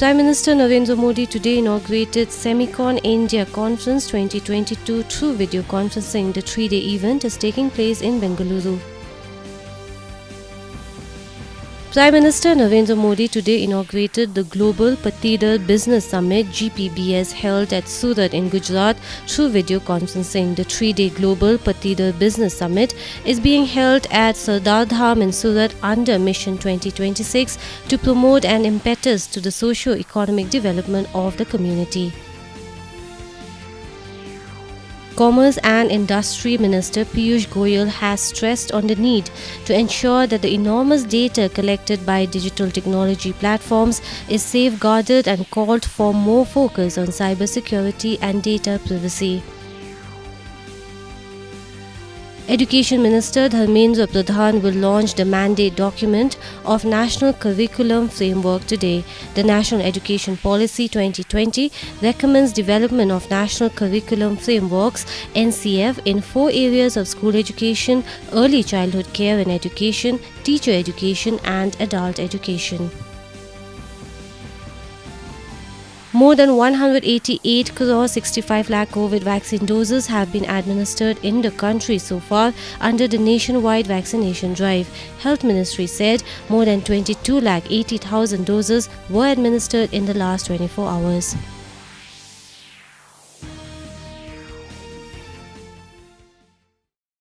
Prime Minister Narendra Modi today inaugurated Semicon India Conference 2022 through video conferencing. The 3-day event is taking place in Bengaluru. Prime Minister Narendra Modi today inaugurated the Global Patidar Business Summit (GPBS) held at Surat in Gujarat through video conferencing. The 3-day Global Patidar Business Summit is being held at Sardar Dham in Surat under Mission 2026 to promote an impetus to the socio-economic development of the community. Commerce and Industry Minister Piyush Goyal has stressed on the need to ensure that the enormous data collected by digital technology platforms is safeguarded and called for more focus on cybersecurity and data privacy. Education Minister Dharmendra Pradhan will launch the mandate document of National Curriculum Framework today. The National Education Policy 2020 recommends development of National Curriculum Frameworks (NCF) in 4 areas of school education, early childhood care and education, teacher education and adult education. More than 188 crore 65 lakh COVID vaccine doses have been administered in the country so far under the nationwide vaccination drive. Health Ministry said more than 22 lakh 80,000 doses were administered in the last 24 hours.